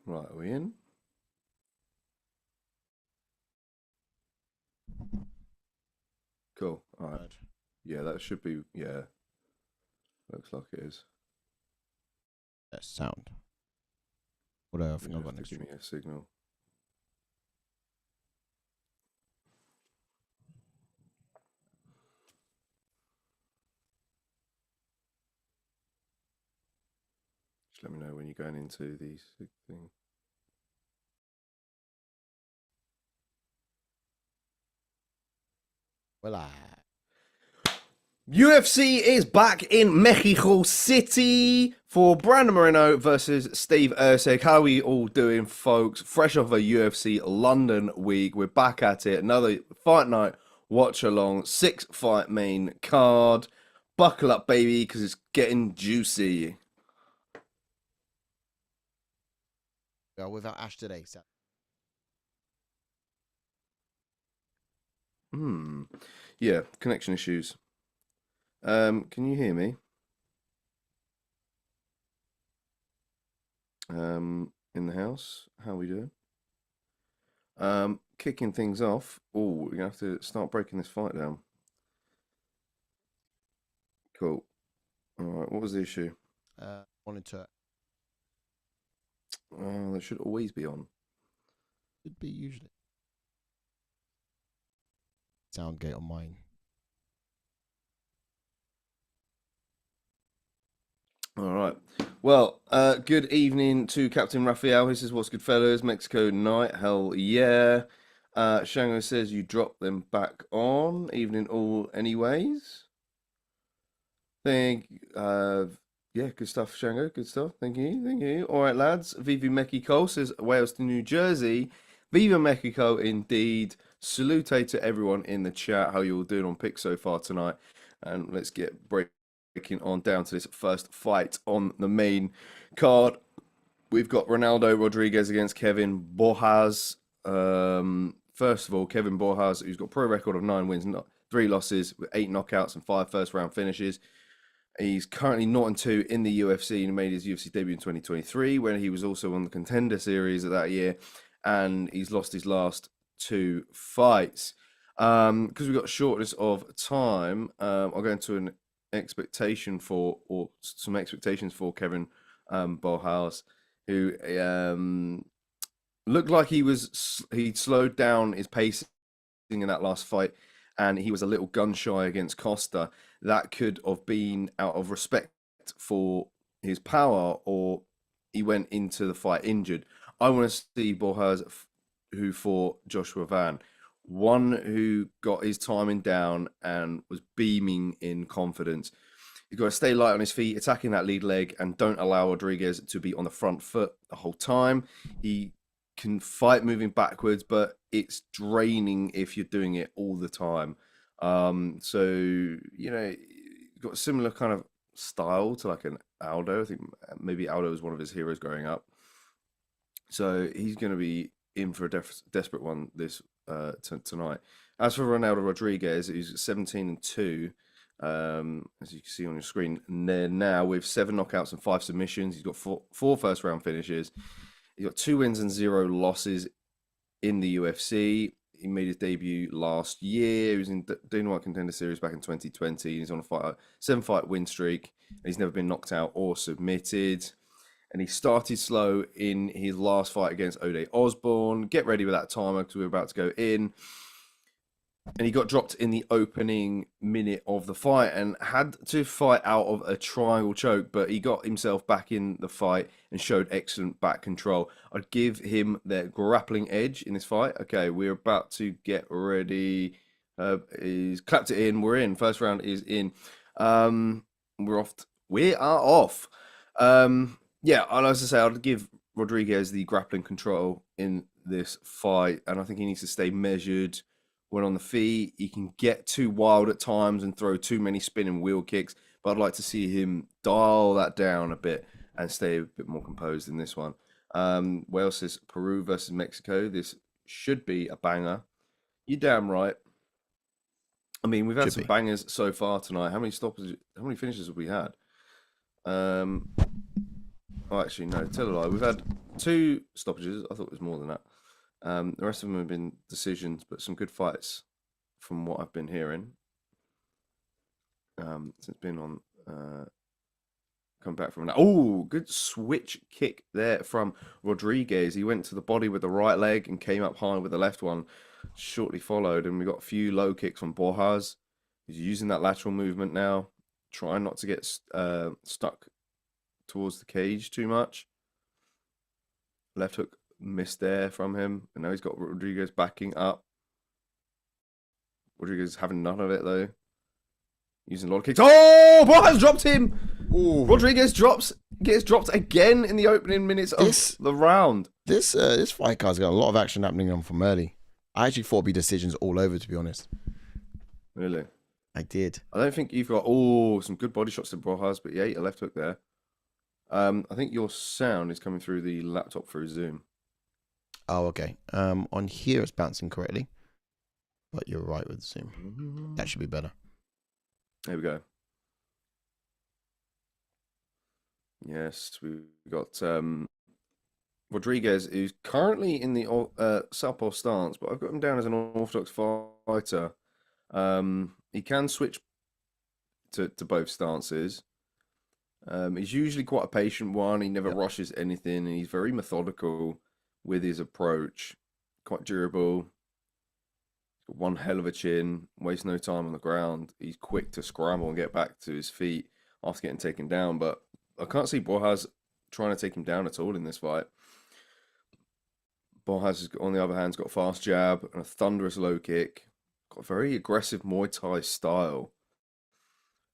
Right, are we in? Cool. All right. Yeah, that should be. Yeah, looks like it is. Sound. What I think You I've got have next to give me a signal. Just let me know when you're going into these things. Well, UFC is back in Mexico City for Brandon Moreno versus Steve Erceg. How are we all doing, folks? Fresh off a UFC London week, we're back at it. Another fight night watch along, 6-fight main card. Buckle up, baby, because it's getting juicy. we without Ash today. So. Yeah, connection issues. Can you hear me? In the house, how are we doing? Kicking things off. Oh, we're gonna have to start breaking this fight down. Cool. All right, what was the issue? Monitor Oh, that should always be on. should be usually. Sound gate on mine. All right. Well, good evening to Captain Raphael. This is What's Good Fellas, Mexico night. Hell yeah. Shango says you dropped them back on. Evening all anyways. Yeah, good stuff, Shango. Good stuff. Thank you. Thank you. All right, lads. Viva Mexico says Wales to New Jersey. Viva Mexico indeed. Salute to everyone in the chat. How you all doing on pick so far tonight? And let's get breaking on down to this first fight on the main card. We've got Ronaldo Rodríguez against Kelvin Borjas. First of all, Kelvin Borjas, who's got a pro record of 9 wins, 3 losses, with 8 knockouts and 5 first-round finishes. He's currently 0-2 in the UFC and made his UFC debut in 2023, when he was also on the Contender Series of that year, and he's lost his last 2 fights. Because we've got shortness of time, I'll go into some expectations for Kelvin Borjas, who looked like he slowed down his pacing in that last fight, and he was a little gun shy against Costa. That could have been out of respect for his power, or he went into the fight injured. I want to see Borjas, who fought Joshua Van, one who got his timing down and was beaming in confidence. You've got to stay light on his feet, attacking that lead leg, and don't allow Rodríguez to be on the front foot the whole time. He can fight moving backwards, but it's draining if you're doing it all the time. So, you know, you've got a similar kind of style to like an Aldo. I think maybe Aldo was one of his heroes growing up. So he's going to be in for a desperate one this tonight. As for Ronaldo Rodríguez, he's 17-2. As you can see on your screen now, with 7 knockouts and 5 submissions. He's got 4 first-round finishes. He's got 2 wins and 0 losses in the UFC. He made his debut last year. He was in Dana White Contender Series back in 2020. He's on a 7-fight win streak. He's never been knocked out or submitted. And he started slow in his last fight against Ode Osborne. Get ready with that timer because we're about to go in. And he got dropped in the opening minute of the fight and had to fight out of a triangle choke, but he got himself back in the fight and showed excellent back control. I'd give him the grappling edge in this fight. Okay, we're about to get ready. He's clapped it in. We're in. First round is in. We're off. We are off. Yeah, and as I say, I'd give Rodríguez the grappling control in this fight, and I think he needs to stay measured when on the feet. He can get too wild at times and throw too many spinning wheel kicks, but I'd like to see him dial that down a bit and stay a bit more composed in this one. Wales says Peru versus Mexico. This should be a banger. You're damn right. I mean, we've had some bangers so far tonight. How many finishes have we had? Oh, actually, no, tell a lie. We've had 2 stoppages. I thought it was more than that. The rest of them have been decisions, but some good fights from what I've been hearing. Since been on, come back from that. Oh, good switch kick there from Rodríguez. He went to the body with the right leg and came up high with the left one. Shortly followed, and we got a few low kicks from Borjas. He's using that lateral movement now, trying not to get stuck towards the cage too much. Left hook missed there from him, and now he's got Rodríguez backing up. Rodríguez having none of it though. Using a lot of kicks. Oh, Borjas dropped him. Ooh. Rodríguez gets dropped again in the opening minutes of the round. This fight card's got a lot of action happening on from early. I actually thought it'd be decisions all over, to be honest. Really? I did. I don't think you've got some good body shots to Borjas, but yeah, a left hook there. I think your sound is coming through the laptop through Zoom. Oh, okay. On here it's bouncing correctly, but you're right with Zoom. That should be better. There we go. Yes, we've got Rodríguez, who's currently in the southpaw stance, but I've got him down as an orthodox fighter. He can switch to both stances. He's usually quite a patient one. He never rushes anything, and he's very methodical with his approach. Quite durable. Got one hell of a chin. Wastes no time on the ground. He's quick to scramble and get back to his feet after getting taken down. But I can't see Borjas trying to take him down at all in this fight. Borjas, on the other hand, has got a fast jab and a thunderous low kick. Got a very aggressive Muay Thai style.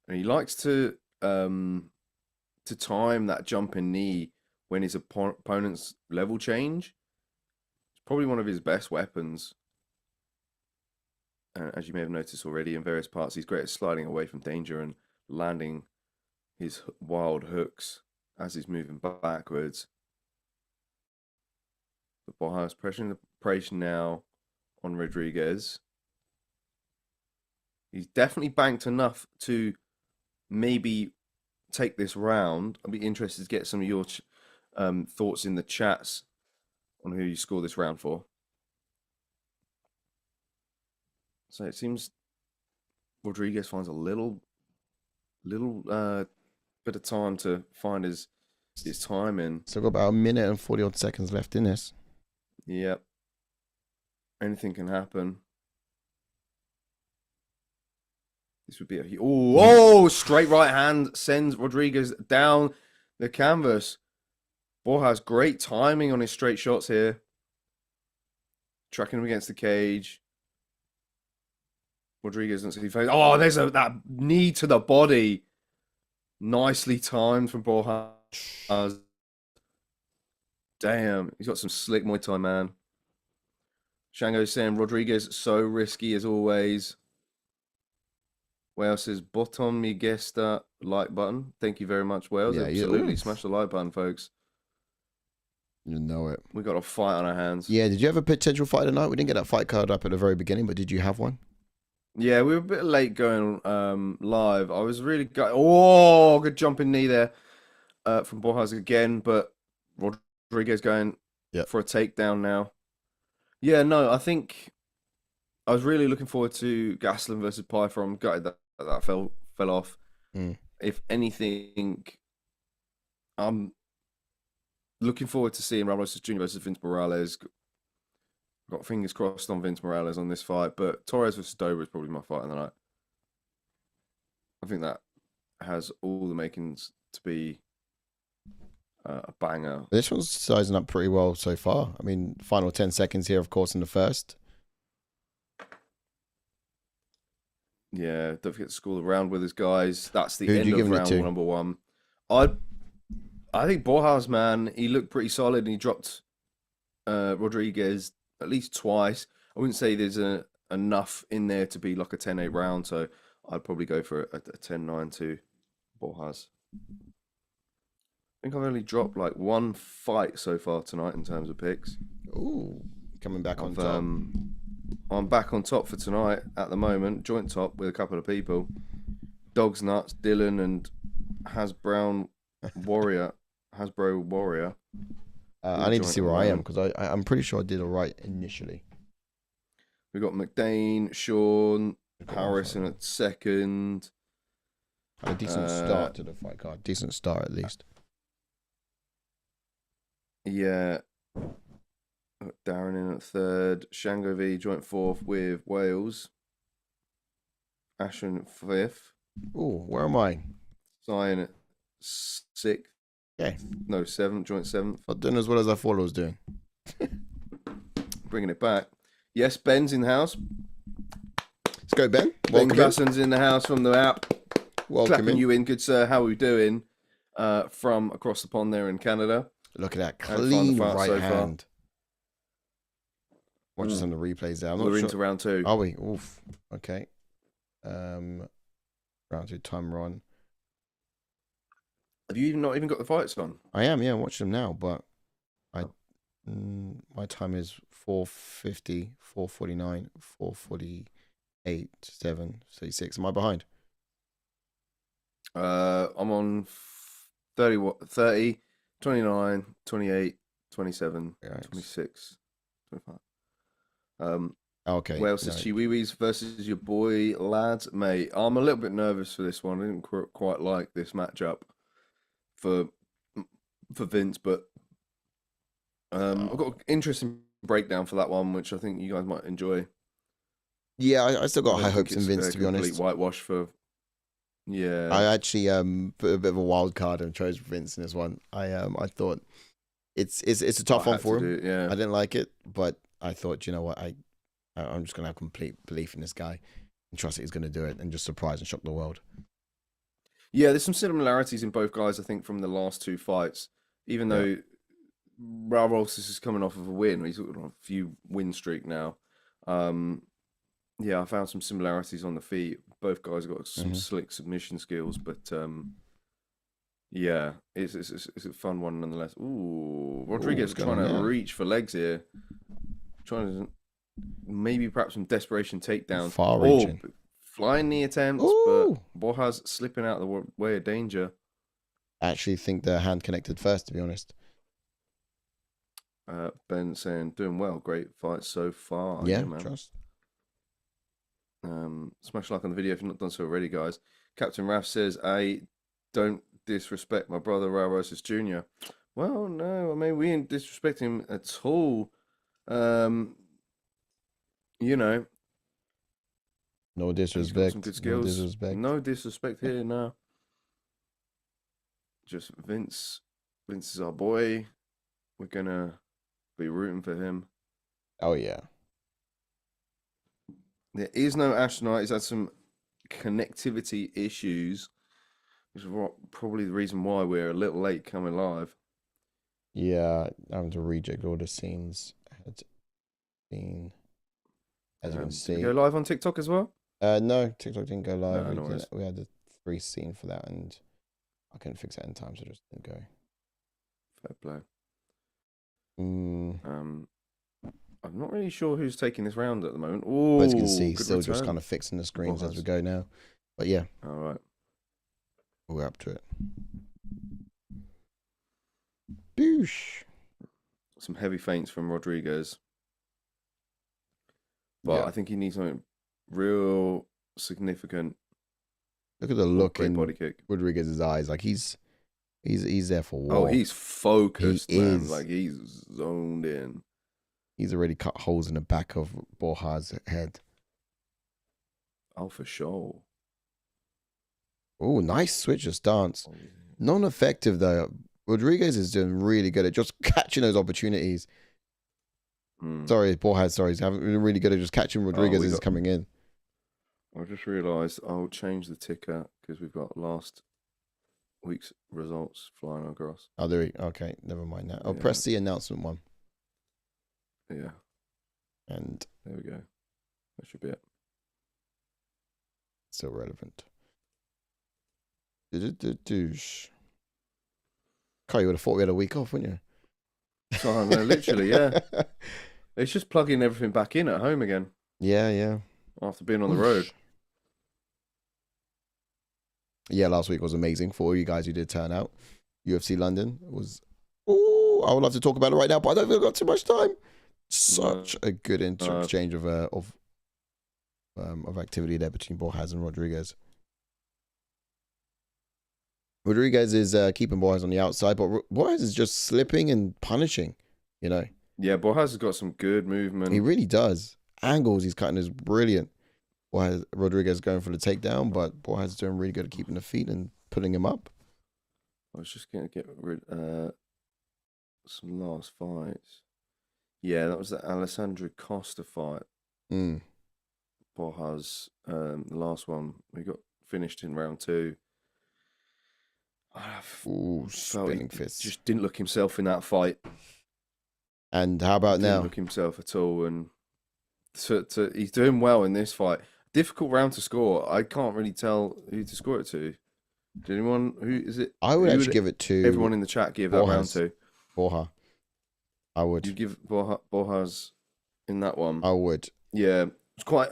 And he likes to time that jumping knee when his opponent's level change. It's probably one of his best weapons. As you may have noticed already, in various parts, he's great at sliding away from danger and landing his wild hooks as he's moving backwards. But Borjas pressuring the pressure now on Rodríguez. He's definitely banked enough to maybe take this round. I'll be interested to get some of your thoughts in the chats on who you score this round for. So it seems Rodríguez finds a little bit of time to find his time in. So we've got about a minute and 40 odd seconds left in this. Yep. Anything can happen. This would be a straight right hand sends Rodríguez down the canvas. Borjas, great timing on his straight shots here. Tracking him against the cage. Rodríguez doesn't see face. Oh, there's that knee to the body. Nicely timed from Borjas. Damn, he's got some slick Muay Thai, man. Shango's saying Rodríguez so risky as always. Wales says bottom mi gesta like button. Thank you very much, Wales. Yeah, absolutely. Smash the like button, folks. You know it. We got a fight on our hands. Yeah, did you have a potential fight tonight? We didn't get that fight card up at the very beginning, but did you have one? Yeah, we were a bit late going live. I was really good jumping knee there from Borjas again, but Rodríguez going for a takedown now. Yeah, no, I think I was really looking forward to Gastelum versus Pyfer. I'm gutted that fell off. If anything, I'm looking forward to seeing Raul Jr. versus Vince Morales. Got fingers crossed on Vince Morales on this fight, but Torres versus Dober is probably my fight of the night. I think that has all the makings to be a banger. This one's sizing up pretty well so far. I mean, final 10 seconds here, of course, in the first. Yeah, don't forget to score the round with us, guys. That's the end of round number one. I think Borjas, man, he looked pretty solid, and he dropped Rodríguez at least twice. I wouldn't say there's enough in there to be like a 10-8 round, so I'd probably go for a 10-9 to Borjas. I think I've only dropped like one fight so far tonight in terms of picks. Ooh, coming back on top. I'm back on top for tonight at the moment, joint top with a couple of people. Dogs Nuts, Dylan, and Hasbro Warrior. I need to see where I am because I'm pretty sure I did all right initially. We got McDane, Sean, Harrison at second. A decent start to the fight card. Decent start at least. Yeah. Darren in at third. Shango V joint fourth with Wales. Ashton fifth. Oh, where am I? Cyan at sixth. Okay. No, seventh. Joint seventh. Not doing as well as I thought I was doing. Bringing it back. Yes, Ben's in the house. Let's go, Ben. Ben Glassen's in the house from the app. Welcome Clapping you in, good sir. How are we doing? From across the pond there in Canada. Look at that clean right hand. Watching some of the replays there. We're into round two. Are we? Oof. Okay. Round two time run. Have you not even got the fights on? I am, yeah, I'm watching them now, but my time is 4:50, 4:49, 4:48, 7:36. Am I behind? I'm on 30, 29, 28, 27, 26, 25. Okay. Wales says Chiwiwis versus your boy lads, mate. I'm a little bit nervous for this one. I didn't quite like this matchup for Vince, but I've got an interesting breakdown for that one, which I think you guys might enjoy. Yeah, I still got high hopes in Vince, to be honest. Whitewash for. Yeah, I actually put a bit of a wild card and chose Vince in this one. I thought it's a tough one for him. Yeah, I didn't like it, but I thought, you know what, I'm just gonna have complete belief in this guy and trust that he's gonna do it and just surprise and shock the world. Yeah, there's some similarities in both guys, I think, from the last two fights. Even though Raul Rosas is coming off of a win, he's got a few win streak now. Yeah, I found some similarities on the feet. Both guys got some slick submission skills, but yeah, it's a fun one nonetheless. Ooh, Rodríguez trying to reach for legs here, trying to maybe perhaps some desperation takedown. Far reaching. Flying knee attempts, but Borjas slipping out the way of danger. I actually think their hand connected first, to be honest. Ben saying, doing well. Great fight so far. Yeah, man. Trust. Smash like on the video if you've not done so already, guys. Captain Raf says, I don't disrespect my brother, Raul Rosas Jr. Well, no, I mean, we didn't disrespect him at all. You know. No disrespect. Some good skills. No disrespect. No disrespect here, no. Just Vince. Vince is our boy. We're gonna be rooting for him. Oh yeah. There is no astronaut. He's had some connectivity issues, which is probably the reason why we're a little late coming live. Yeah, having to reject all the scenes. As you can see. Did we go live on TikTok as well? No, TikTok didn't go live. No, we had the 3 scene for that, and I couldn't fix that in time, so it just didn't go. Fair play. I'm not really sure who's taking this round at the moment. Oh, as you can see, still just kind of fixing the screens as we go now. But yeah. All right. We're up to it. Boosh. Some heavy feints from Rodríguez. But I think he needs something real significant. Look at the look in body kick. Rodríguez's eyes. Like he's there for war. Oh, he's focused, man. Is. Like he's zoned in. He's already cut holes in the back of Borjas' head. Oh, for sure. Oh, nice switch of stance. Non-effective, though. Rodríguez is doing really good at just catching those opportunities. Sorry, Borjas, sorry. He's been really good at just catching Rodríguez as he's coming in. I just realised I'll change the ticker because we've got last week's results flying across. Oh, there we okay. Never mind that. I'll press the announcement one. Yeah. And there we go. That should be it. Still relevant. Douche. Kai, you would have thought we had a week off, wouldn't you? Oh, no, literally, yeah. It's just plugging everything back in at home again. Yeah. After being on the road. Yeah, last week was amazing for all you guys who did turn out. UFC London was I would love to talk about it right now, but I don't think I've got too much time. Such a good exchange of activity there between Borjas and Rodríguez. Rodríguez is keeping Borjas on the outside, but Borjas is just slipping and punishing, you know. Yeah, Borjas has got some good movement. He really does. Angles he's cutting is brilliant. Rodríguez going for the takedown, but Borjas is doing really good at keeping the feet and putting him up. I was just going to get rid some last fights. Yeah, that was the Alessandro Costa fight. Borjas, the last one, we got finished in round 2. Ooh, spinning fists. Just didn't look himself in that fight. And how about now? Didn't look himself at all, and he's doing well in this fight. Difficult round to score. I can't really tell who to score it to. Did anyone? Who is it? I would actually give it to everyone in the chat. Give that round to Borja. I would. You give Borjas in that one. I would. Yeah, it's quite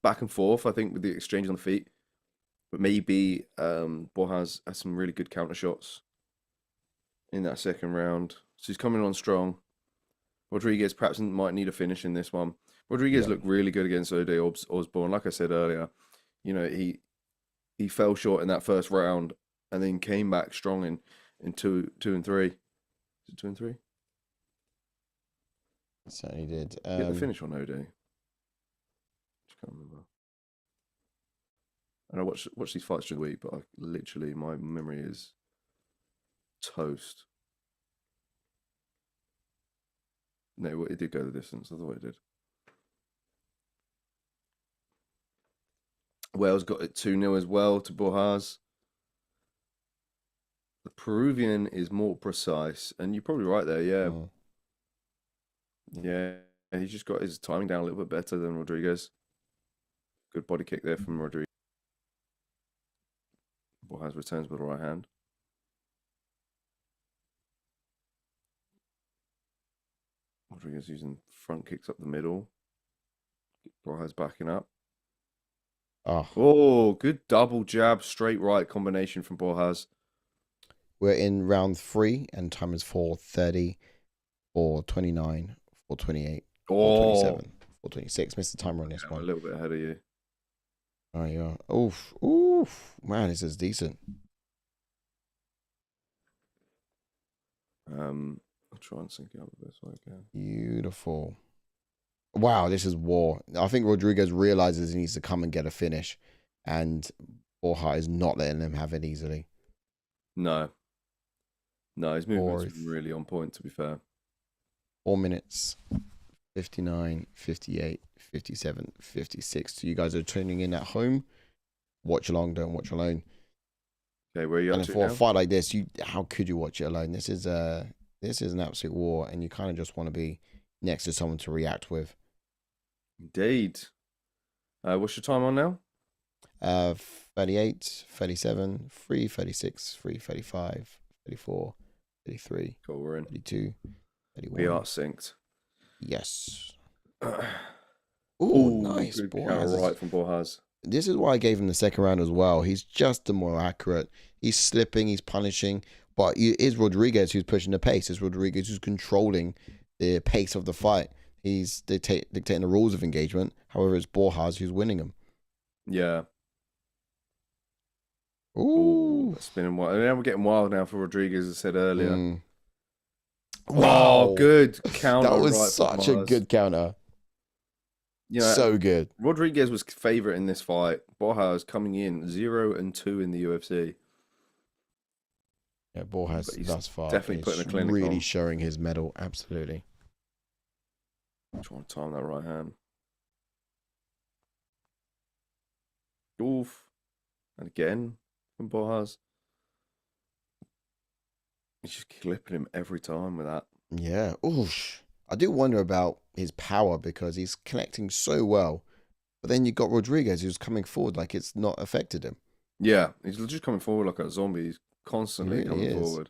back and forth. I think with the exchange on the feet, but maybe Borjas has some really good counter shots in that second round. So he's coming on strong. Rodríguez perhaps might need a finish in this one. Rodríguez looked really good against Ode Osborne. Like I said earlier, you know, he fell short in that first round and then came back strong in 2 and 3. Is it 2 and 3? Certainly did. Get the finish on Ode. Just can't remember. And I watch these fights during the week, but literally my memory is toast. No, it did go the distance. I thought it did. Wales got it 2-0 as well to Borjas. The Peruvian is more precise, and you're probably right there. Yeah, yeah. And he's just got his timing down a little bit better than Rodríguez. Good body kick there from Rodríguez. Borjas returns with the right hand. Rodríguez using front kicks up the middle. Borjas backing up. Oh, good double jab, straight right combination from Borjas. We're in round 3, and time is 4:30, 4:29, 4:28, 4:27, 4:26. Missed the timer on this one. A little bit ahead of you. Oh, yeah. Oof. Man, this is decent. I'll try and sync it up the best way I can. Beautiful. Wow, this is war. I think Rodríguez realizes he needs to come and get a finish, and Borja is not letting him have it easily. No, his movement's really on point, to be fair. 4 minutes, 59, 58, 57, 56. So you guys are tuning in at home. Watch along, don't watch alone. Okay, where are you and up to for now? a fight like this, how could you watch it alone? This is an absolute war, and you kind of just want to be next to someone to react with. Indeed. What's your time on now? 38, 37, 3, 36, 3, 35, 34, 33. Cool, we're in. 32, 31. We are synced. Yes. Ooh, nice. Good counter right from Borjas. This is why I gave him the second round as well. He's just the more accurate. He's slipping, he's punishing, but it is Rodríguez who's pushing the pace. It's Rodríguez who's controlling the pace of the fight. He's dictating the rules of engagement. However, it's Borjas who's winning them. Yeah. Ooh. That's spinning wild. And now we're getting wild now for Rodríguez, as I said earlier. Wow. Oh, good counter. That was right such a good counter. You know, so good. Rodríguez was favorite in this fight. Borjas coming in 0 and 2 in the UFC. Yeah, Borjas thus far definitely putting a clinic really on. showing his mettle. Absolutely. Trying to time that right hand. Oof. And again from Borjas. He's just clipping him every time with that. Yeah. Oosh. I do wonder about his power because he's connecting so well. But then you got Rodríguez who's coming forward like it's not affected him. Yeah, he's just coming forward like a zombie. He's constantly coming forward.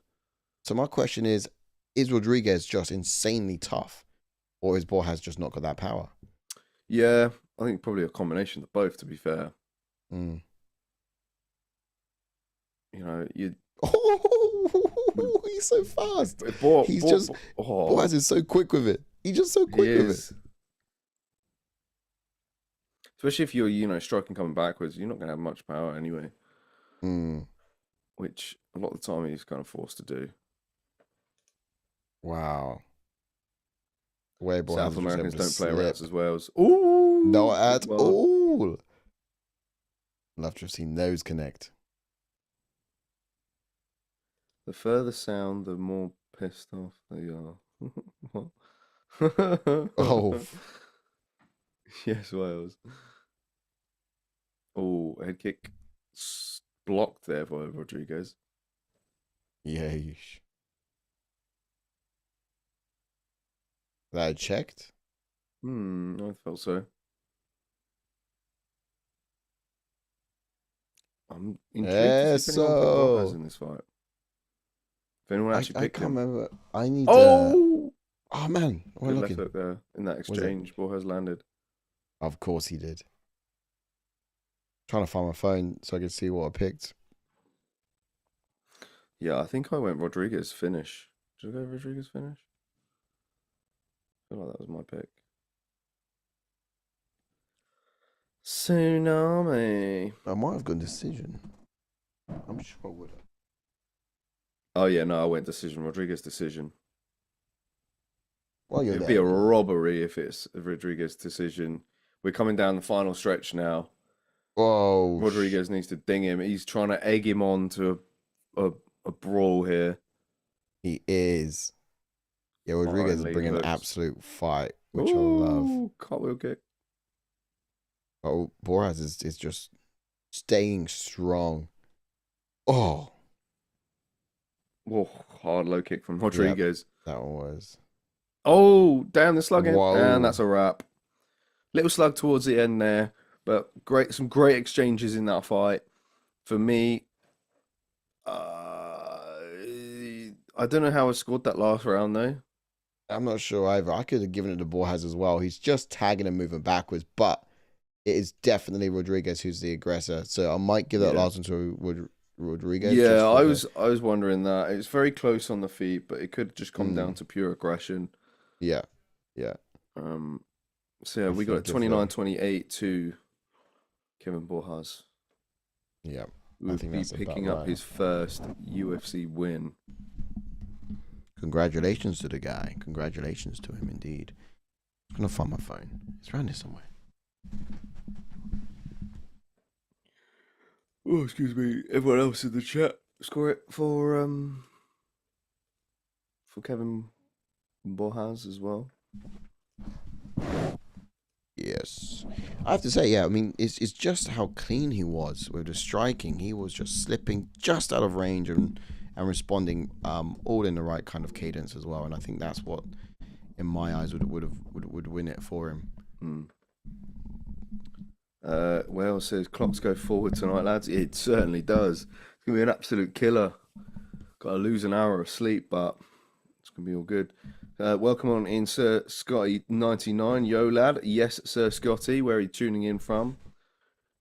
So my question is Rodríguez just insanely tough? Or is Borjas just not got that power? Yeah, I think probably a combination of both, to be fair. Mm. You know, you... Oh, He's so fast. Oh, Borjas is so quick with it. He's just so quick with it. Especially if you're, striking coming backwards, you're not going to have much power anyway. Which a lot of the time he's kind of forced to do. Wow. Way South Americans don't play routes as well. Ooh, not at all. Love to have seen those connect. The further sound, the more pissed off they are. Oh. Yes, Wales. Oh, head kick blocked there by Rodríguez. Yeesh. That checked? I felt so. I'm intrigued to see if anyone picked Borjas in this fight. If anyone actually picked him. I can't remember. I need Oh! Oh, man. We're Good looking. left hook there in that exchange. Borjas landed. Of course he did. Trying to find my phone so I could see what I picked. Yeah, I think I went Rodríguez finish. Did I go Rodríguez finish? I feel like that was my pick. Tsunami. I might have gone decision. I'm sure I would have. Oh, yeah, no, I went decision. Rodríguez decision. Well, It'd be a robbery if it's a Rodríguez decision. We're coming down the final stretch now. Whoa. Rodríguez needs to ding him. He's trying to egg him on to a brawl here. He is. Yeah, Rodríguez is bringing an absolute fight, which I love. Cartwheel kick. Oh, Borjas is just staying strong. Oh. Whoa, hard low kick from Rodríguez. Yep, that one was. Oh, damn the slug in. Whoa. And that's a wrap. Little slug towards the end there, but some great exchanges in that fight. For me, I don't know how I scored that last round though. I'm not sure either. I could have given it to Borjas as well. He's just tagging and moving backwards, but it is definitely Rodríguez who's the aggressor. So I might give that last one to Rodríguez. Yeah, I was wondering that. It's very close on the feet, but it could just come down to pure aggression. Yeah. So yeah, we got 29-28 to Kevin Borjas. Yeah. We'll be picking up his first UFC win. Congratulations to the guy. Congratulations to him indeed. I'm gonna find my phone. It's around here somewhere. Oh, excuse me. Everyone else in the chat, score it for Kevin Borjas as well. Yes, I have to say, yeah. I mean, it's just how clean he was with the striking. He was just slipping just out of range and responding all in the right kind of cadence as well. And I think that's what, in my eyes, would win it for him. Well, says clocks go forward tonight, lads. It certainly does. It's gonna be an absolute killer. Got to lose an hour of sleep, but it's gonna be all good. Welcome on in, Sir Scotty99. Yo, lad. Yes, Sir Scotty. Where are you tuning in from?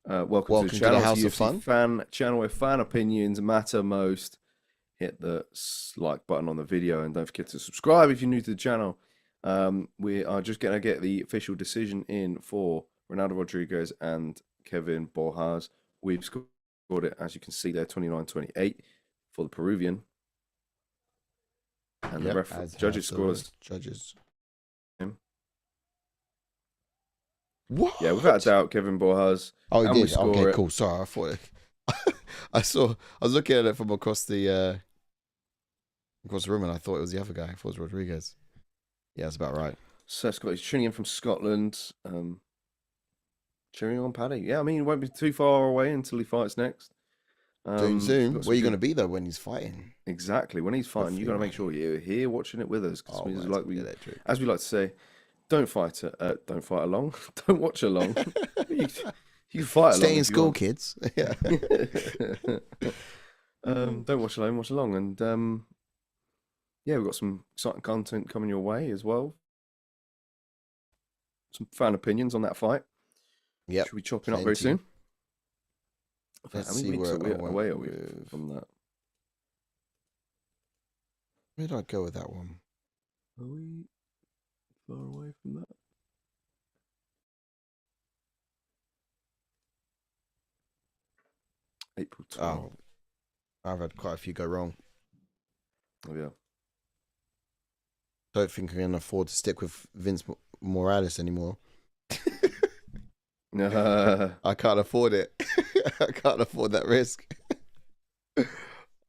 Welcome to the channel. To the House of Fun fan channel where fan opinions matter most. Hit the like button on the video and don't forget to subscribe if you're new to the channel. We are just going to get the official decision in for Ronaldo Rodríguez and Kevin Borjas. We've scored it, as you can see there, 29-28 for the Peruvian. And the judges scores. Judges. What? Yeah, without a doubt, Kevin Borjas. Oh, he did. Okay, cool. Sorry, I thought I was looking at it from across the room, and I thought it was the other guy. I thought it was Rodríguez. Yeah, that's about right. So Scott, he's tuning in from Scotland. Cheering on Paddy. Yeah, I mean, it won't be too far away until he fights next. Soon. Where are you going to be though when he's fighting? Exactly. When he's fighting, you got to make sure you're here watching it with us. Because as we like to say, don't fight along. Don't watch along. you can fight along. Stay in school, kids. Yeah. Don't watch alone. Watch along, and yeah, we've got some exciting content coming your way as well. Some fan opinions on that fight. Yeah. Should we chopping up very soon? Let's see where away are we from that? Where did I go with that one? Are we far away from that? April 12th. Oh, I've had quite a few go wrong. Oh, yeah. Don't think I can afford to stick with Vince Morales anymore. I can't afford it. I can't afford that risk.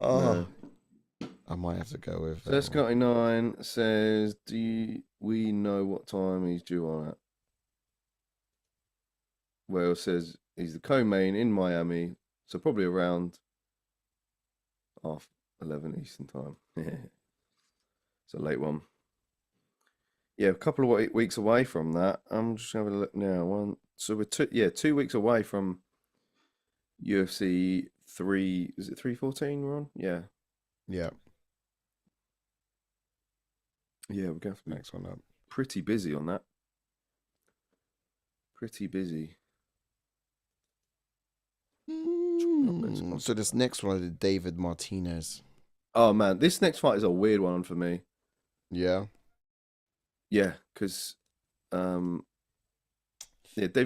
Oh, no. I might have to go with. So Scotty9 says, we know what time he's due on at? Well, says he's the co-main in Miami, so probably around 11 Eastern time. It's a late one. Yeah, a couple of weeks away from that. I'm just having a look now. So we're 2 weeks away from UFC 3. Is it 314 we're on? Yeah. Yeah. Yeah, we're going to have to be Next one up. pretty busy on that. Pretty busy. So this next one is David Martinez. Oh man, this next fight is a weird one for me. Yeah. Yeah, because David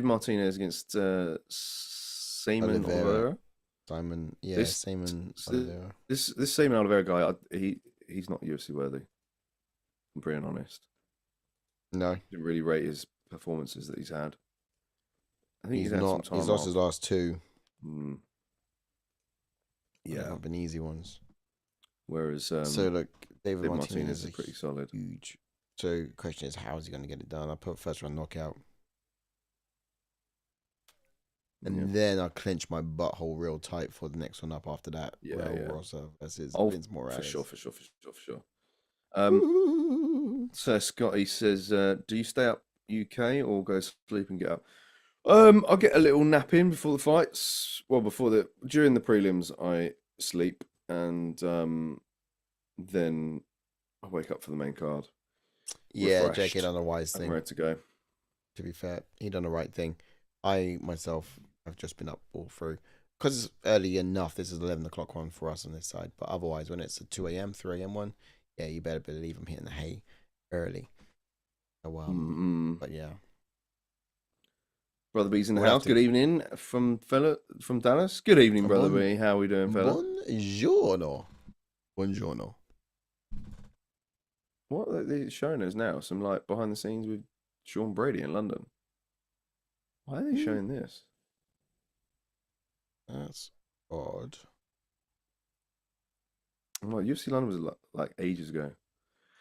Martinez against Saimon Oliveira. Saimon Oliveira. This Saimon Oliveira guy, he's not UFC worthy. I'm being honest. No, didn't really rate his performances that he's had. I think he's not. He's lost his last two. Yeah, not been easy ones. Whereas so look, David Martinez is pretty solid. Huge. So the question is, how is he going to get it done? I put first round knockout, and then I clench my butthole real tight for the next one up after that. Raul Rosas versus Vince Morales. For sure. So Scotty says, do you stay up UK or go sleep and get up? I'll get a little nap in before the fights. Well, during the prelims, I sleep and then I wake up for the main card. Yeah, Jake done the wise thing. I'm ready to go. To be fair, he done the right thing. I myself have just been up all through because it's early enough. This is 11 o'clock one for us on this side, but otherwise, when it's a 2 a.m., 3 a.m. one, yeah, you better believe I'm hitting the hay early. So, but yeah. Brother B's in the house. Good evening from Dallas. Good evening, Brother B. How are we doing, fella? Buongiorno. What are they showing us now? Some like behind the scenes with Sean Brady in London. Why are they showing this? That's odd. Well, UFC London was like ages ago.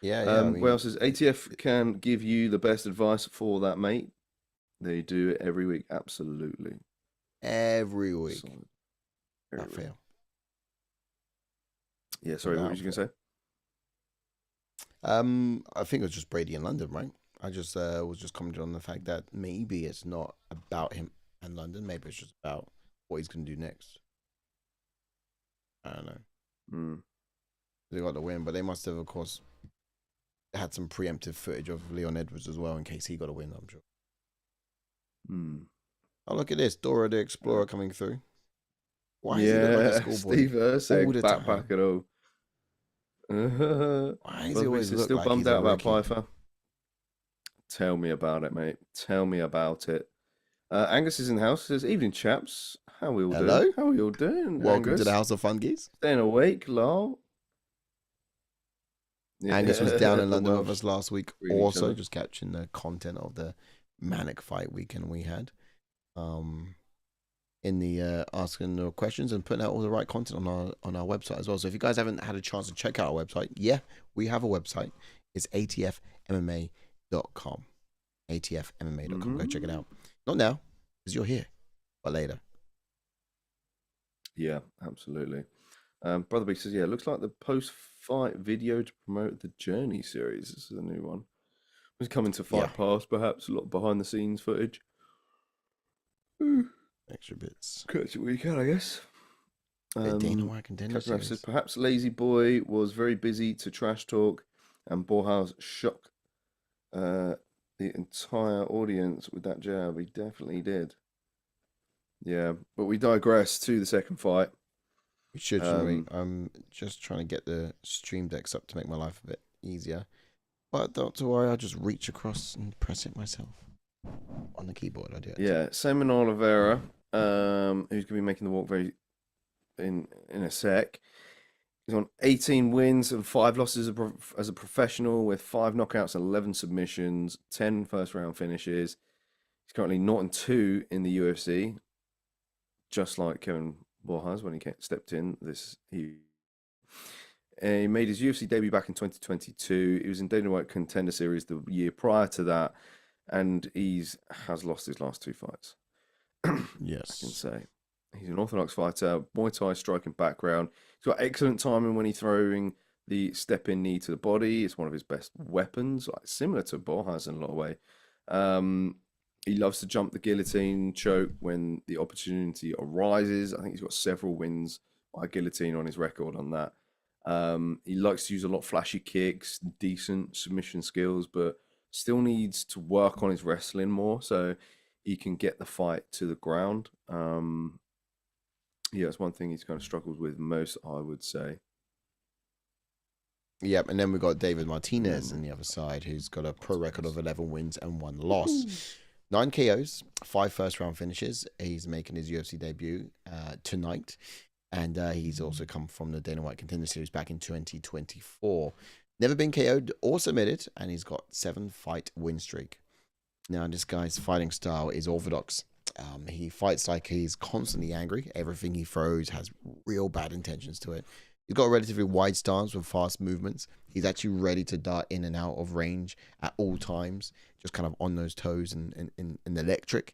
Yeah. Well, says ATF can give you the best advice for that, mate. They do it every week. Absolutely. Every week. Not fail. Yeah, sorry, what were you going to say? I think it was just Brady in London, right? I just was just commenting on the fact that maybe it's not about him and London. Maybe it's just about what he's going to do next. I don't know. They got the win, but they must have, of course, had some preemptive footage of Leon Edwards as well in case he got a win, I'm sure. Oh, look at this. Dora the Explorer coming through. Why is he look like a schoolboy? Steve Erceg, backpack and all. Why is he always look still like bummed he's out about rookie? Pyfer? Tell me about it, mate. Tell me about it. Angus is in the house. Says, evening, chaps. How we all doing? How we all doing? Welcome Angus? to the House of Fungies. Staying awake, lol. Yeah, Angus was down in London with us last week. Also, just catching the content of the manic fight weekend we had. In the asking the questions and putting out all the right content on our website as well. So if you guys haven't had a chance to check out our website, we have a website. It's atfmma.com. atfmma.com. Go check it out. Not now, because you're here, but later. Yeah, absolutely. Brother B says, looks like the post-fight video to promote the Journey series. This is a new one. It's coming to Fight Pass, perhaps. A lot of behind-the-scenes footage. Extra bits. Catch it weekend, I guess. Dana White contender series. Says, perhaps Lazy Boy was very busy to trash talk, and Borjas shocked the entire audience with that jab. He definitely did. Yeah, but we digress to the second fight. We should, shouldn't we? I'm just trying to get the stream decks up to make my life a bit easier. But not to worry, I'll just reach across and press it myself on the keyboard. I do it. Yeah, Saimon Oliveira, who's going to be making the walk very in a sec. He's on 18 wins and 5 losses as a professional, with 5 knockouts, 11 submissions, 10 first round finishes. He's currently 0-2 in the UFC, just like Kevin Borjas when he stepped in. He made his UFC debut back in 2022. He was in Dana White Contender Series the year prior to that, and has lost his last 2 fights. Yes, I can say he's an orthodox fighter, Muay Thai striking background. He's got excellent timing when he's throwing the step-in knee to the body. It's one of his best weapons, like similar to Borjas in a lot of way. He loves to jump the guillotine choke when the opportunity arises. I think he's got several wins by guillotine on his record on that. He likes to use a lot of flashy kicks, decent submission skills, but still needs to work on his wrestling more so he can get the fight to the ground. Yeah, it's one thing he's kind of struggled with most, I would say. Yep, and then we've got David Martinez on the other side, who's got a pro record of 11 wins and 1 loss. 9 KOs, 5 first-round finishes. He's making his UFC debut tonight. And he's also come from the Dana White Contender Series back in 2024. Never been KO'd or submitted, and he's got 7-fight win streak. Now, this guy's fighting style is orthodox. He fights like he's constantly angry. Everything he throws has real bad intentions to it. He's got a relatively wide stance with fast movements. He's actually ready to dart in and out of range at all times, just kind of on those toes and electric.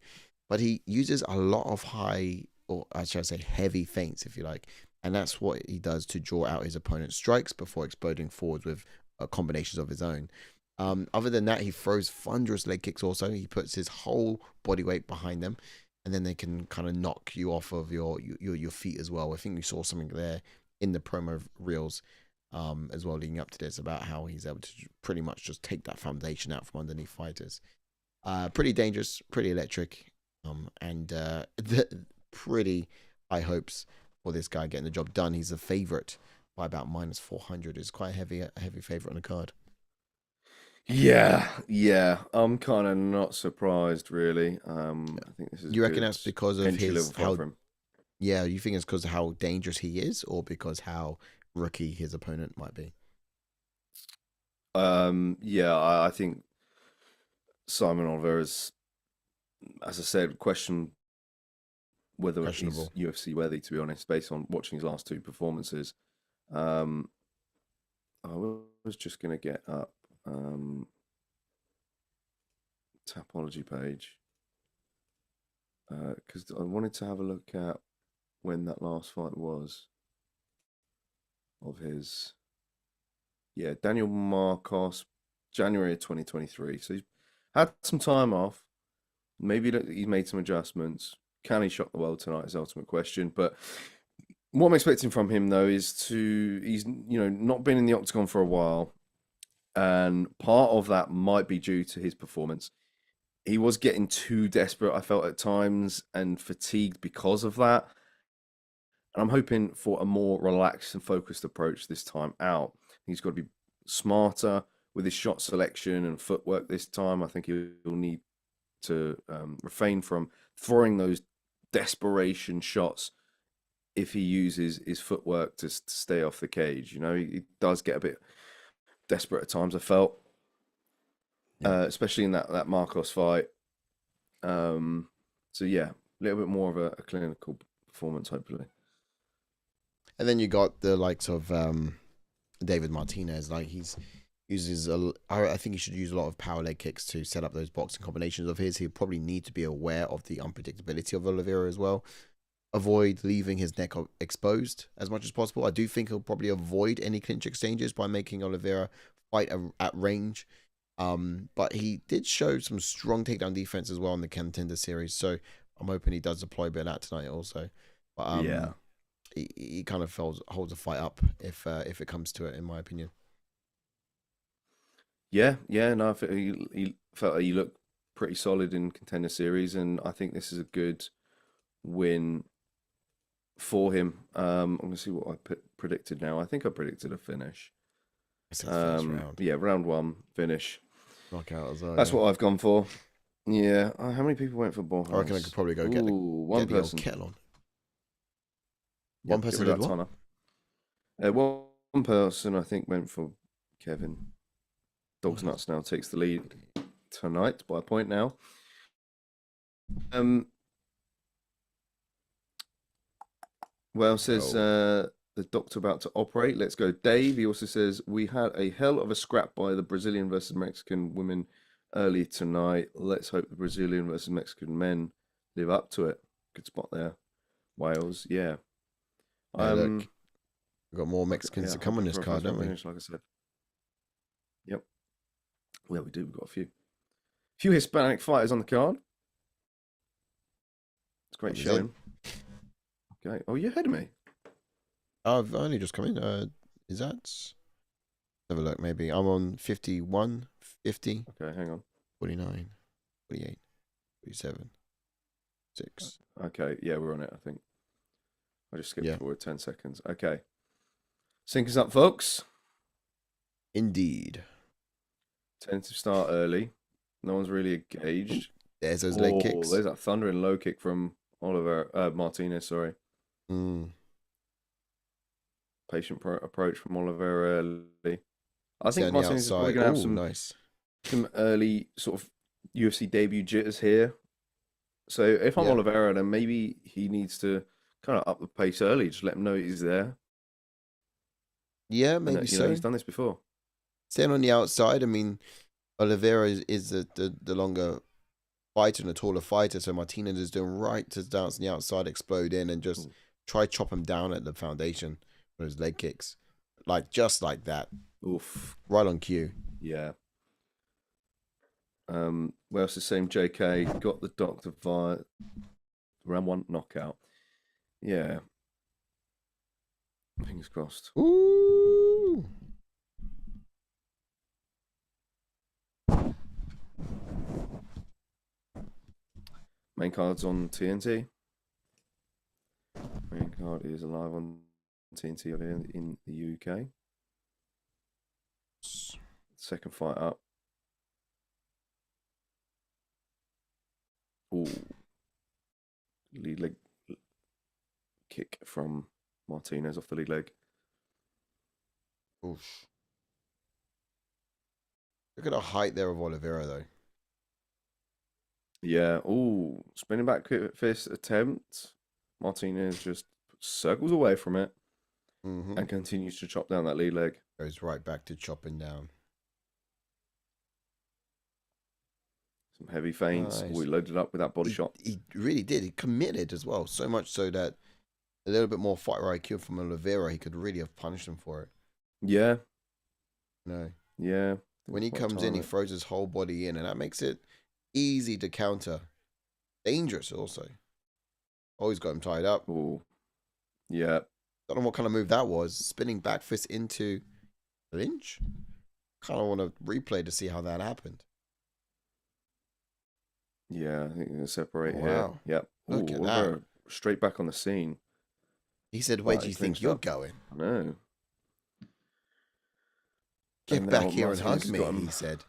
But he uses a lot of high, or I should say heavy feints, if you like. And that's what he does to draw out his opponent's strikes before exploding forwards with combinations of his own. Other than that, he throws thunderous leg kicks also. He puts his whole body weight behind them, and then they can kind of knock you off of your feet as well. I think we saw something there in the promo reels as well leading up to this about how he's able to pretty much just take that foundation out from underneath fighters. Pretty dangerous, pretty electric, and pretty high hopes for this guy getting the job done. He's a favorite by about -400. It's quite a heavy favorite on the card. Yeah. I'm kind of not surprised, really. I think this is. You reckon that's because of his how? Yeah, you think it's because of how dangerous he is, or because how rookie his opponent might be? Yeah, I think Saimon Oliveira's, as I said, whether he's UFC worthy, to be honest, based on watching his last 2 performances. I was just going to get up Tapology page because I wanted to have a look at when that last fight was of his. Yeah, Daniel Marcos, January of 2023. So he's had some time off. Maybe he's made some adjustments. Can he shock the world tonight is the ultimate question. But what I'm expecting from him, though, is he's not been in the octagon for a while. And part of that might be due to his performance. He was getting too desperate, I felt at times, and fatigued because of that. And I'm hoping for a more relaxed and focused approach this time out. He's got to be smarter with his shot selection and footwork this time. I think he'll need to refrain from throwing those desperation shots if he uses his footwork to stay off the cage. He does get a bit desperate at times, I felt, especially in that Marcos fight. So yeah, a little bit more of a clinical performance, hopefully. And then you got the likes of David Martinez. Like I think he should use a lot of power leg kicks to set up those boxing combinations of his. He'll probably need to be aware of the unpredictability of Oliveira as well. Avoid leaving his neck exposed as much as possible. I do think he'll probably avoid any clinch exchanges by making Oliveira fight at range. But he did show some strong takedown defense as well in the Contender Series. So I'm hoping he does deploy a bit of that tonight also. But yeah. He kind of holds a fight up if it comes to it, in my opinion. Yeah, no, he felt like he looked pretty solid in Contender Series, and I think this is a good win for him. I'm going to see what I predicted now. I think I predicted a finish. I said first round. Yeah, round 1 finish. Knockout as well. That's what I've gone for. Yeah. How many people went for Borjas? I reckon I could probably go get one the old person. kettle on. Yep, One person did what? One person, I think, went for Kelvin. Dog's Nuts now takes the lead tonight by a point now. Well, says the doctor about to operate. Let's go, Dave. He also says we had a hell of a scrap by the Brazilian versus Mexican women early tonight. Let's hope the Brazilian versus Mexican men live up to it. Good spot there. Wales, yeah. Hey, look, we've got more Mexicans to come on this card, don't we? Like I said. Yep. Well, we do. We've got a few Hispanic fighters on the card. It's great showing. Okay. Oh, you're ahead of me. I've only just come in. Is that? Let's have a look. Maybe I'm on 51, 50. Okay, hang on. 49, 48, 47, 6. Okay, yeah, we're on it, I think. I just skipped forward 10 seconds. Okay. Sync us up, folks. Indeed. Tentative start early. No one's really engaged. There's those leg kicks. There's that thundering low kick from Martinez, sorry. Patient approach from Oliveira early. I think Martinez is probably going to have some early sort of UFC debut jitters here. So if I'm Oliveira, then maybe he needs to kind of up the pace early. Just let him know he's there. Yeah, maybe so. He's done this before. Staying on the outside, I mean, Oliveira is the longer fighter and a taller fighter, so Martinez is doing right to dance on the outside, explode in, and just try chop him down at the foundation with his leg kicks. Just like that. Oof. Right on cue. Yeah. Well, it's the same JK. Got the doctor via round 1 knockout. Yeah. Fingers crossed. Ooh. Main card's on TNT. Main card is live on TNT over here in the UK. Second fight up. Ooh. Lead leg kick from Martinez off the lead leg. Oof. Look at the height there of Oliveira, though. Yeah. Ooh. Spinning back fist attempt. Martinez just circles away from it and continues to chop down that lead leg. Goes right back to chopping down. Some heavy feints. Nice. We loaded up with that body shot. He really did. He committed as well. So much so that a little bit more fighter IQ from Oliveira, he could really have punished him for it. Yeah. No. Yeah. When he comes in, he throws his whole body in, and that makes it easy to counter. Dangerous also. Always got him tied up. Ooh. Yeah. Don't know what kind of move that was. Spinning back fist into Lynch. Kind of want to replay to see how that happened. Yeah, I think they're going to separate here. Yep. Look at that. Straight back on the scene. He said, where do you think you're going? No. Get back here and hug me, he said.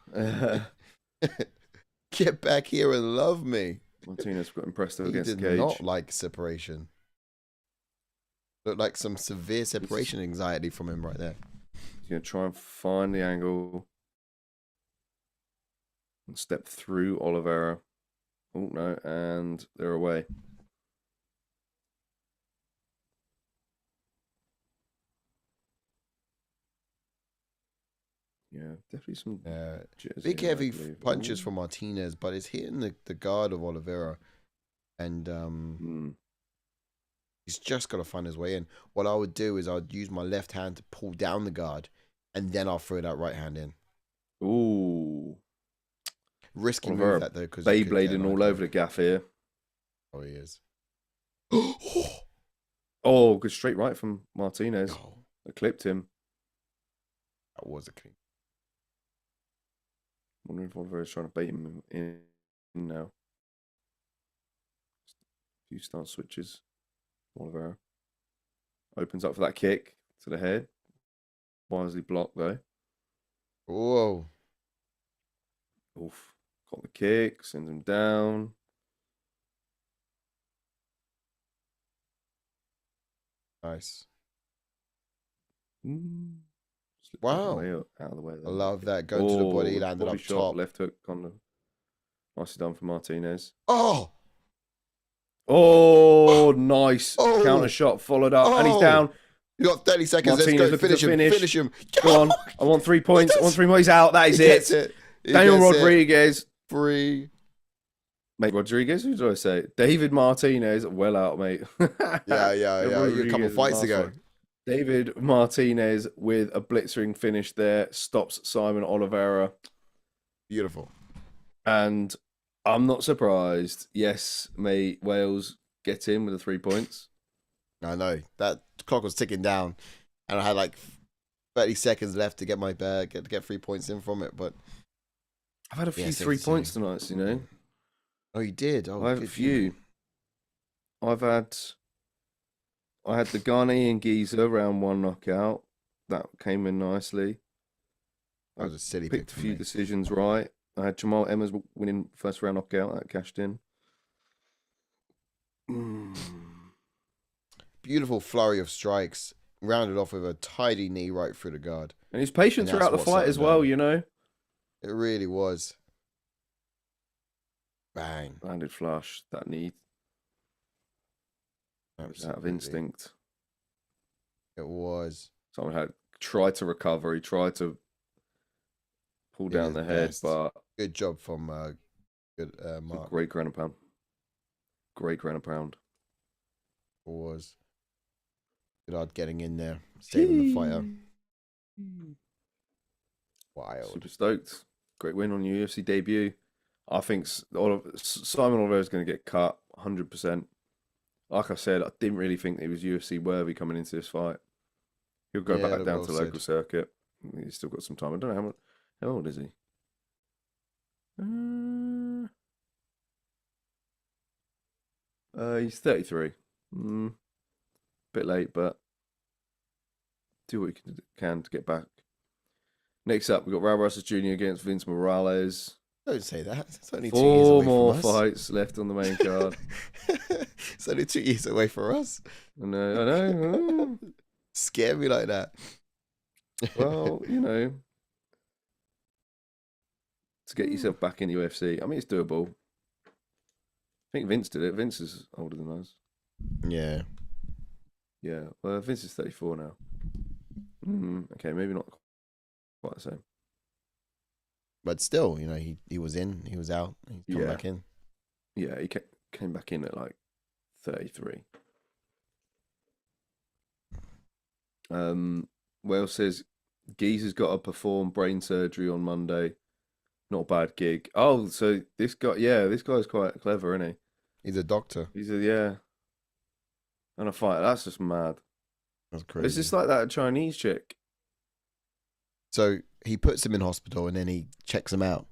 Get back here and love me. Martinez got impressed against the cage. He did not like separation. Looked like some severe separation anxiety from him right there. He's going to try and find the angle. And step through Oliveira. Oh, no. And they're away. Yeah, definitely some big heavy punches from Martinez, but it's hitting the guard of Oliveira, and he's just got to find his way in. What I would do is I'd use my left hand to pull down the guard, and then I'll throw that right hand in. Ooh, risky move that though, because Beyblading all over the gaff here. Oh, he is. Oh, good straight right from Martinez. That clipped him. That was a clean. I wonder if Oliveira's trying to bait him in now. A few start switches. Oliveira. Opens up for that kick to the head. Wisely blocked though. Whoa. Oof. Got the kick, sends him down. Nice. Slipped Wow. Out of the way. I love that. Going to the body, landed body up shot, top. left hook on the. Nicely done for Martinez. Oh! Oh, nice. Oh! Counter shot followed up. And he's down. You got 30 seconds. Martinez, Let's go. Finish him. Go on. I want 3 points. I want 3 points. He's out. That is it. Daniel Rodríguez. 3. Mate, Rodríguez? Who did I say? David Martinez. Well out, mate. Yeah. You a couple fights ago. David Martinez with a blitzering finish there. Stops Saimon Oliveira. Beautiful. And I'm not surprised. Yes, mate, Wales get in with the 3 points. I know. That clock was ticking down. And I had like 30 seconds left to get my bag, to get 3 points in from it. But I've had a few 3 points tonight, you know. Oh, you did? Oh, I have a few. I had the Ghanaian geezer round 1 knockout. That came in nicely. That was a silly picked pick a few decisions right. I had Jamal Emmers winning first round knockout. That cashed in. Beautiful flurry of strikes. Rounded off with a tidy knee right through the guard. And his patience throughout the fight as well, you know. It really was. Bang. Landed flush. That knee. It was out of instinct. It was. Someone had tried to recover. He tried to pull down the head, but good job from Mark. Great ground and pound. Great ground and pound. It was. Good hard getting in there, saving the fighter. Wild. Super stoked. Great win on your UFC debut. I think Saimon Oliveira is going to get cut 100%. Like I said, I didn't really think he was UFC worthy coming into this fight. He'll go back down to the local circuit. He's still got some time. I don't know how old is he? He's 33. Bit late, but do what you can to get back. Next up, we've got Raul Rosas Jr. against Vince Morales. Don't say that. It's only 2 years away from us. 4 more fights left on the main card. It's only 2 years away from us. I know. Scare me like that. Well, you know, to get yourself back in the UFC. I mean, it's doable. I think Vince did it. Vince is older than us. Yeah. Yeah. Well, Vince is 34 now. Okay, maybe not quite the same. But still, you know, he was in, he was out, he's come back in. Yeah, he came back in at like 33. Wales says Geezer's got to perform brain surgery on Monday. Not a bad gig. Oh, so this guy's quite clever, isn't he? He's a doctor. And a fighter. That's just mad. That's crazy. It's just like that Chinese chick. So he puts him in hospital and then he checks him out.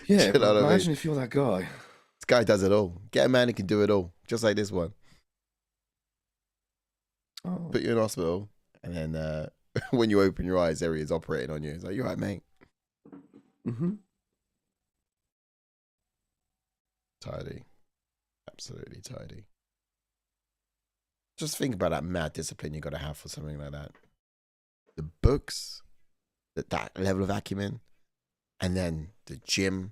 Yeah, imagine if you're that guy. This guy does it all. Get a man who can do it all, just like this one. Oh. Put you in hospital, and then when you open your eyes, there he is operating on you. It's like, you're right, mate. Tidy. Absolutely tidy. Just think about that mad discipline you got to have for something like that. The books, that level of acumen, and then the gym.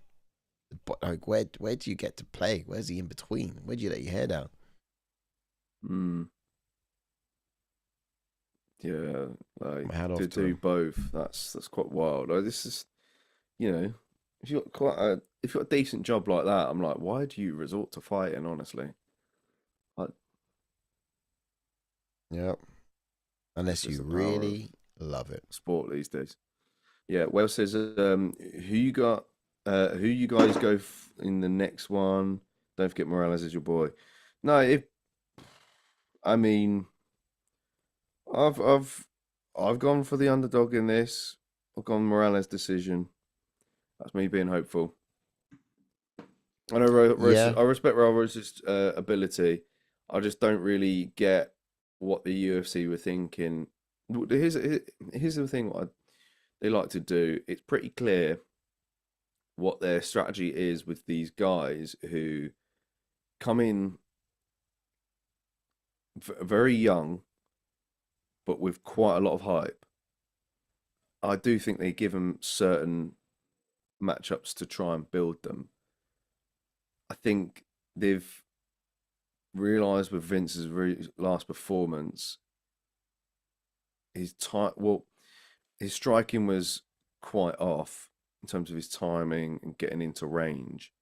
Like, where do you get to play? Where's the in between? Where do you let your hair down? Yeah, like to do both. That's quite wild. Like, this is, you know, if you've got a decent job like that, I'm like, why do you resort to fighting? Honestly, yep. Unless you really love it. Sport these days. Yeah. Well says, who you guys go in the next one? Don't forget Morales is your boy. No, I mean, I've gone for the underdog in this. I've gone Morales decision. That's me being hopeful. I know I respect Raul Rosas' ability. I just don't really get what the UFC were thinking. Here's the thing. They like to do. It's pretty clear what their strategy is with these guys who come in very young, but with quite a lot of hype. I do think they give them certain matchups to try and build them. I think they've realized with Vince's last performance, his striking was quite off in terms of his timing and getting into range.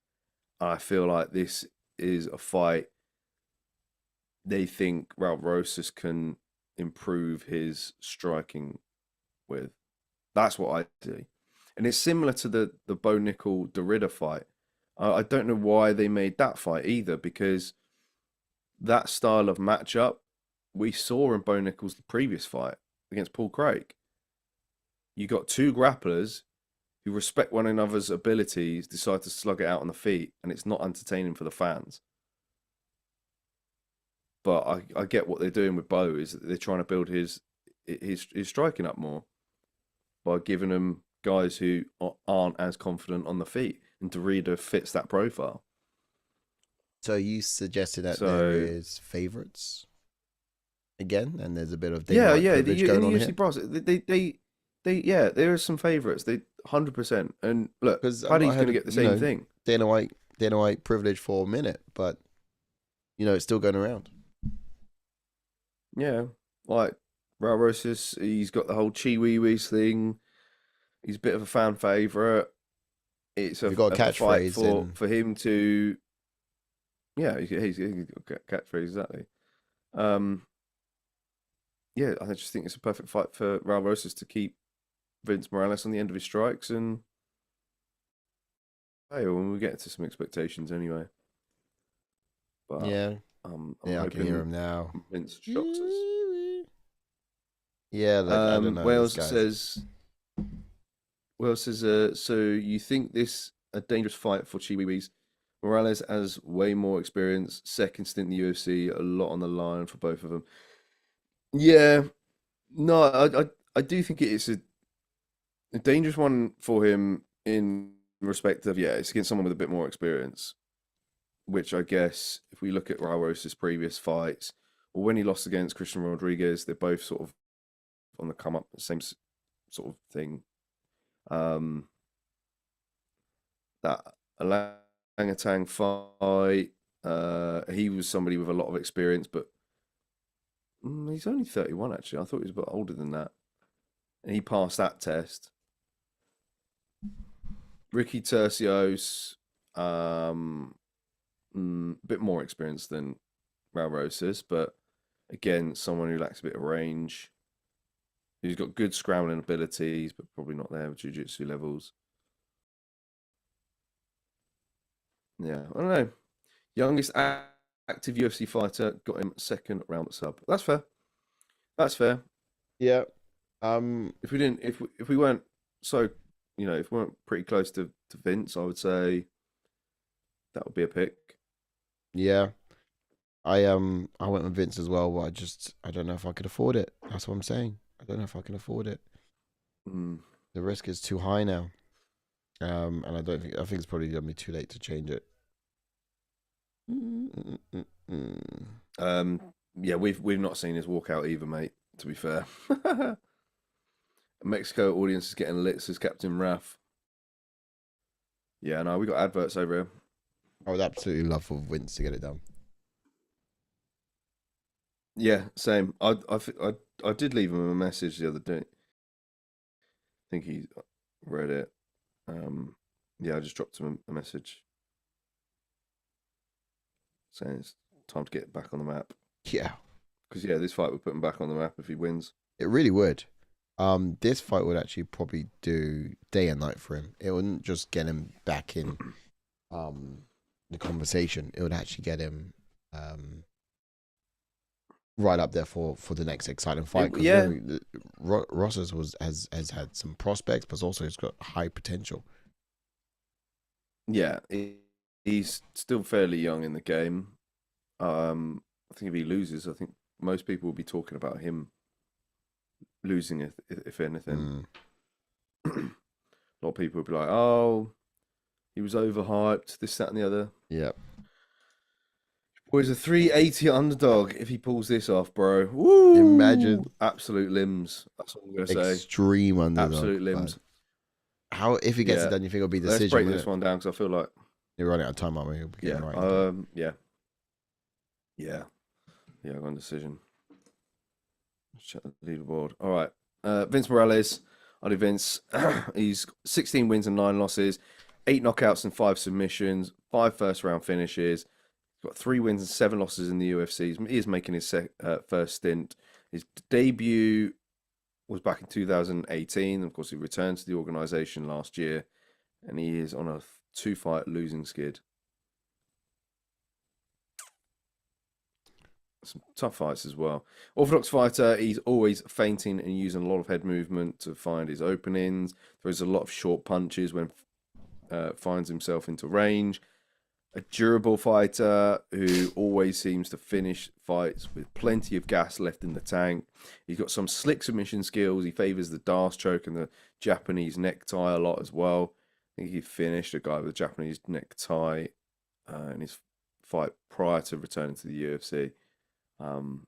I feel like this is a fight they think Raul Rosas can improve his striking with. That's what I see. And it's similar to the Bo Nickel Derrida fight. I don't know why they made that fight either, because that style of matchup we saw in Bo Nickel's previous fight against Paul Craig. You got two grapplers who respect one another's abilities, decide to slug it out on the feet, and it's not entertaining for the fans. But I get what they're doing with Bo, is that they're trying to build his striking up more by giving him guys who aren't as confident on the feet, and Derrida fits that profile. So you suggested that there is favourites again, and there's a bit of privilege going on UFC here. Bros, there are some favourites. They 100%. And look, Paddy's going to get the same thing. Dana White privilege for a minute, but it's still going around. Yeah, like Raul Rosas, he's got the whole Chiwiwis thing. He's a bit of a fan favourite. It's a catchphrase for him to. Yeah, he's got a catchphrase, exactly. Yeah, I just think it's a perfect fight for Raul Rosas to keep Vince Morales on the end of his strikes, and hey, when we get to some expectations anyway. But yeah, I can hear him now. Vince shocks us. Yeah, I don't know. Wales says, so you think this a dangerous fight for Chiwiwis? Morales has way more experience, second stint in the UFC, a lot on the line for both of them. Yeah, no, I do think it is a dangerous one for him in respect of, it's against someone with a bit more experience, which I guess if we look at Raul Rosas' previous fights, or when he lost against Christian Rodríguez, they're both sort of on the come up, same sort of thing. That Orangutan fight, he was somebody with a lot of experience, but he's only 31 actually. I thought he was a bit older than that. And he passed that test. Ricky Tercios, a bit more experience than Raul Rosas, but again, someone who lacks a bit of range, who's got good scrambling abilities, but probably not there with jiu-jitsu levels. Yeah, I don't know. Youngest active UFC fighter, got him second round sub. That's fair. That's fair. Yeah. If we weren't so, if we weren't pretty close to Vince, I would say that would be a pick. Yeah. I went with Vince as well, but I don't know if I could afford it. That's what I'm saying. I don't know if I can afford it. The risk is too high now. And I think it's probably gonna be too late to change it. Yeah, we've not seen his walkout either, mate, to be fair. Mexico audience is getting lit, says Captain Raph. Yeah, no, we got adverts over here. I would absolutely love for Vince to get it done. Yeah, same. I did leave him a message the other day. I think he read it. Yeah, I just dropped him a message saying it's time to get back on the map. Yeah, because this fight would put him back on the map if he wins. It really would. This fight would actually probably do day and night for him. It wouldn't just get him back in the conversation. It would actually get him right up there for the next exciting fight. Yeah, Rosas has had some prospects, but also he's got high potential. Yeah, he's still fairly young in the game. I think if he loses, I think most people will be talking about him losing it, if anything. A lot of people will be like, "Oh, he was overhyped, this, that, and the other." Yep. Boy's a 380 underdog if he pulls this off, bro. Woo! Imagine. Absolute limbs. That's what I'm going to say. Extreme underdog. Absolute limbs. How, if he gets it done, you think it'll be decision? Let's break this one down because I feel like you're running out of time, aren't we? Yeah, I got a decision. Let's check the leaderboard. All right. Vince Morales. Ollie Vince. He's 16 wins and 9 losses, 8 knockouts and 5 submissions, 5 first-round finishes. He's got 3 wins and 7 losses in the UFC. He is making his first stint. His debut was back in 2018. Of course, he returned to the organization last year, and he is on a 2-fight losing skid. Some tough fights as well. Orthodox fighter, he's always feinting and using a lot of head movement to find his openings. Throws a lot of short punches when finds himself into range. A durable fighter who always seems to finish fights with plenty of gas left in the tank. He's got some slick submission skills. He favors the Darce choke and the Japanese necktie a lot as well. I think he finished a guy with a Japanese necktie in his fight prior to returning to the UFC. And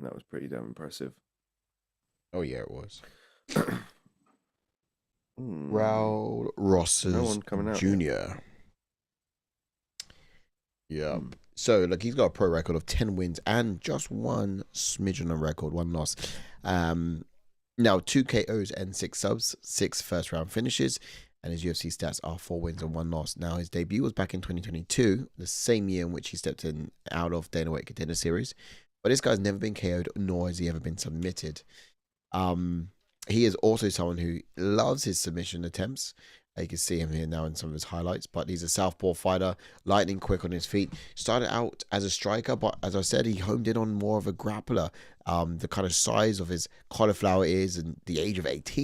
that was pretty damn impressive. Oh, yeah, it was. Raul Rosas No one coming out Jr. yet. Yeah. So, look, he's got a pro record of 10 wins and just one smidgen of record, 1 loss. Now, 2 KOs and 6 subs, 6 first-round finishes, and his UFC stats are 4 wins and 1 loss. Now, his debut was back in 2022, the same year in which he stepped in out of Dana White Contender Series. But this guy's never been KO'd, nor has he ever been submitted. He is also someone who loves his submission attempts. You can see him here now in some of his highlights, but he's a southpaw fighter, lightning quick on his feet. Started out as a striker, but as I said, he homed in on more of a grappler. The kind of size of his cauliflower ears and the age of 18.